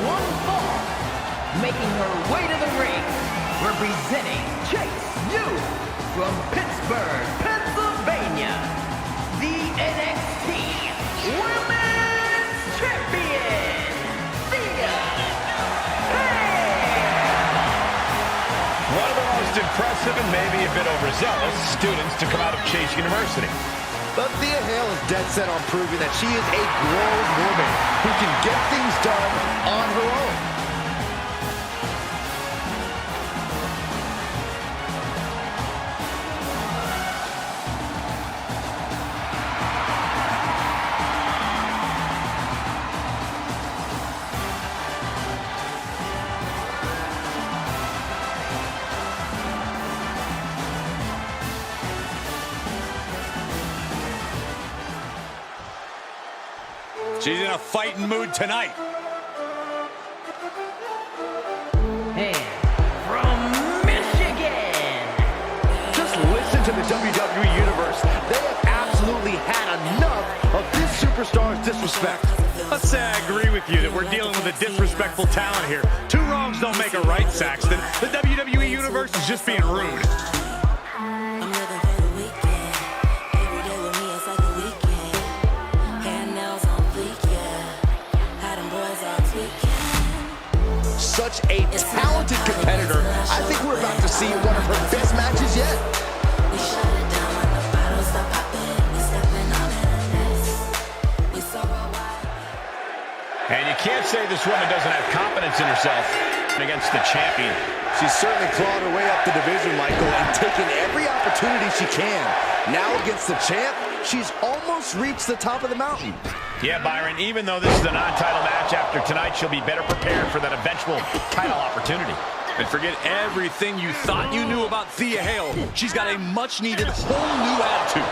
one fall, making her way to the ring, representing Chase U from Pittsburgh, Pennsylvania, the NXT Women's Champion, Thea Hail. One of the most impressive and maybe a bit overzealous students to come out of Chase University. But Thea Hail is dead set on proving that she is a grown woman who can get things done on her own. She's in a fighting mood tonight. And from Michigan. Just listen to the WWE Universe. They have absolutely had enough of this superstar's disrespect. Let's say I agree with you that we're dealing with a disrespectful talent here. Two wrongs don't make a right, Saxton. The WWE Universe is just being rude. Such a talented competitor. I think we're about to see one of her best matches yet. And you can't say this woman doesn't have confidence in herself against the champion. She's certainly clawed her way up the division, Michael, and taken every opportunity she can. Now against the champ, she's almost reached the top of the mountain. Yeah, Byron, even though this is a non-title match, after tonight she'll be better prepared for that eventual title opportunity. And forget everything you thought you knew about Thea Hail. She's got a much-needed whole new attitude.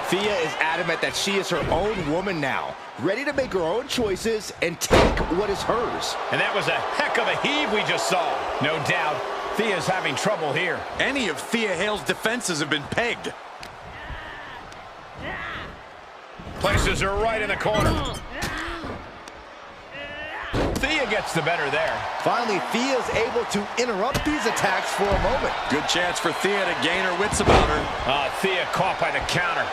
Thea is adamant that she is her own woman now, ready to make her own choices and take what is hers. And that was a heck of a heave we just saw. No doubt, Thea's having trouble here. Any of Thea Hail's defenses have been pegged. Places her right in the corner. Thea gets the better there. Finally, Thea's able to interrupt these attacks for a moment. Good chance for Thea to gain her wits about her. Thea caught by the counter.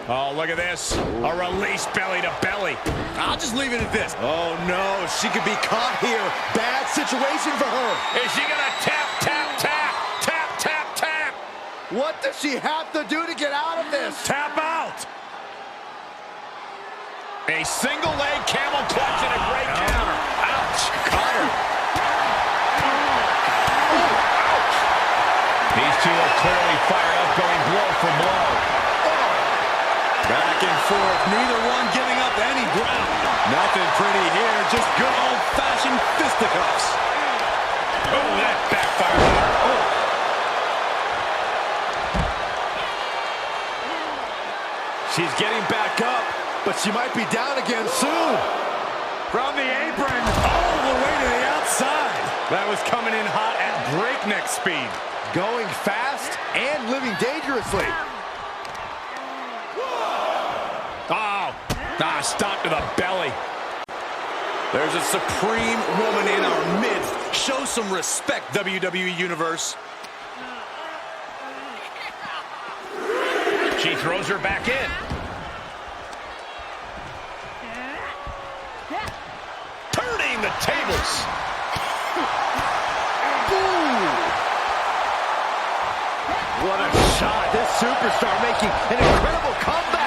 Oh, look at this. A release belly to belly. I'll just leave it at this. Oh, no. She could be caught here. Bad situation for her. Is she going to tap, tap, tap, tap, tap, tap? What does she have to do to get out of this? Tap out. A single leg camel clutch and a great counter. Ouch. Caught her. Ouch. These two are clearly fired up, going blow for blow. Back and forth, neither one giving up any ground. Nothing pretty here, just good old-fashioned fisticuffs. Oh, that backfired on her. Oh. She's getting back up, but she might be down again soon. From the apron, all the way to the outside. That was coming in hot at breakneck speed. Going fast and living dangerously. Stop to the belly. There's a supreme woman in our midst. Show some respect, WWE Universe. She throws her back in. Turning the tables. What a shot. This superstar making an incredible comeback.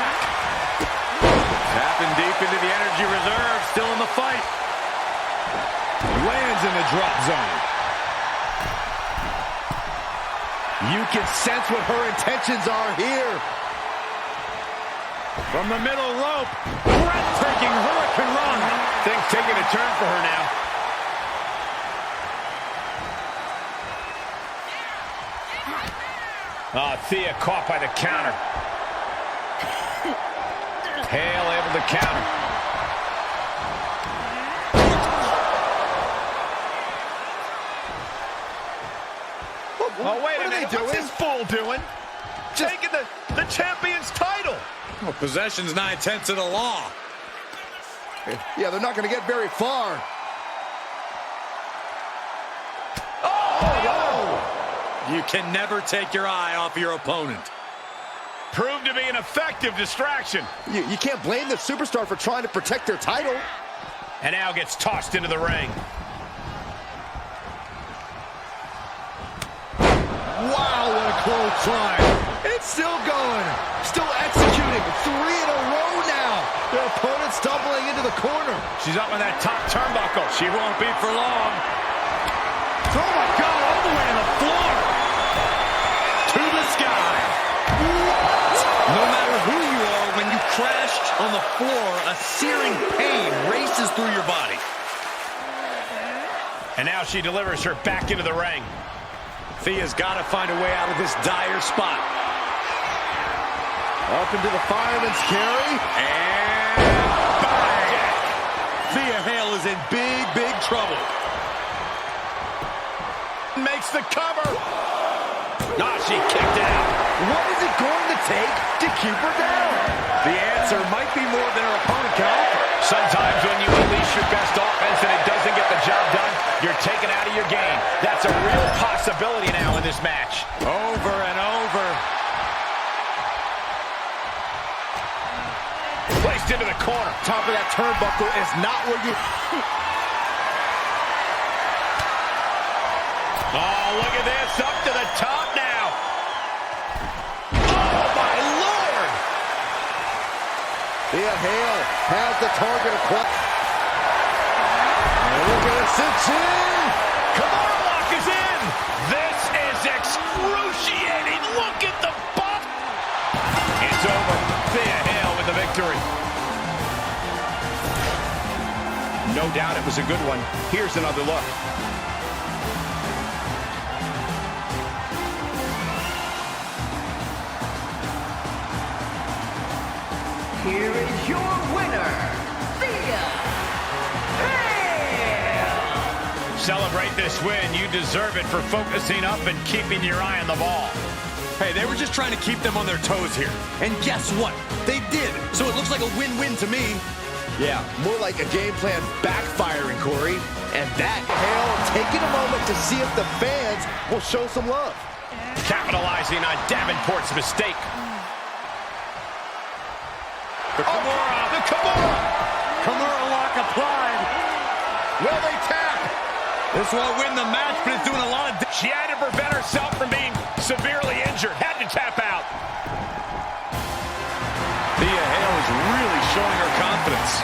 Tapping deep into the energy reserve, still in the fight. Lands in the drop zone. You can sense what her intentions are here. From the middle rope, breathtaking hurricane run. Things taking a turn for her now. Thea caught by the counter. Hail able to counter. Oh, wait a minute. What's this fool doing? Taking the champion's title. Well, possession's 9/10 of the law. Yeah, they're not going to get very far. You can never take your eye off your opponent. Proved to be an effective distraction. You can't blame the superstar for trying to protect their title. And now gets tossed into the ring. Wow, what a clothesline. It's still going. Still executing. 3 in a row now. Their opponent's stumbling into the corner. She's up on that top turnbuckle. She won't be for long. Oh, my God, all the way to the floor. To the sky. What? No matter who you are, when you crash on the floor, a searing pain races through your body. And now she delivers her back into the ring. Thea's got to find a way out of this dire spot. Up into the fireman's carry. And bang! Thea Hail is in big, big trouble. Makes the cover. Ah, she kicked out. What is it going to take to keep her down? The answer might be more than her opponent can offer. Sometimes when you unleash your best offense and it doesn't get the job done, you're taken out of your game. That's a real possibility now in this match. Over and over. Placed into the corner. Top of that turnbuckle is not where you... Oh, look at this. Up to the top now. Oh, my Lord. Thea Hail has the target acquired. Look at it, cinch in. Kimura lock is in. This is excruciating. Look at the bump. It's over. Thea Hail with the victory. No doubt it was a good one. Here's another look. Here is your winner, Thea Hail! Celebrate this win. You deserve it for focusing up and keeping your eye on the ball. Hey, they were just trying to keep them on their toes here. And guess what? They did. So it looks like a win-win to me. Yeah, more like a game plan backfiring, Corey. And that Hail taking a moment to see if the fans will show some love. Capitalizing on Davenport's mistake. The Kimura, the Kimura! Kimura lock applied. Will they tap? This won't win the match, but it's doing a lot of... She had to prevent herself from being severely injured. Had to tap out. Thea Hail is really showing her confidence.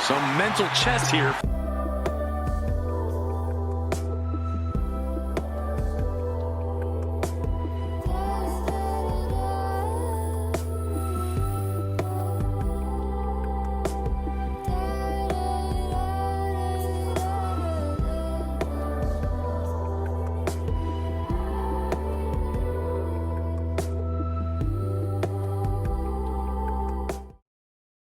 Some mental chess here.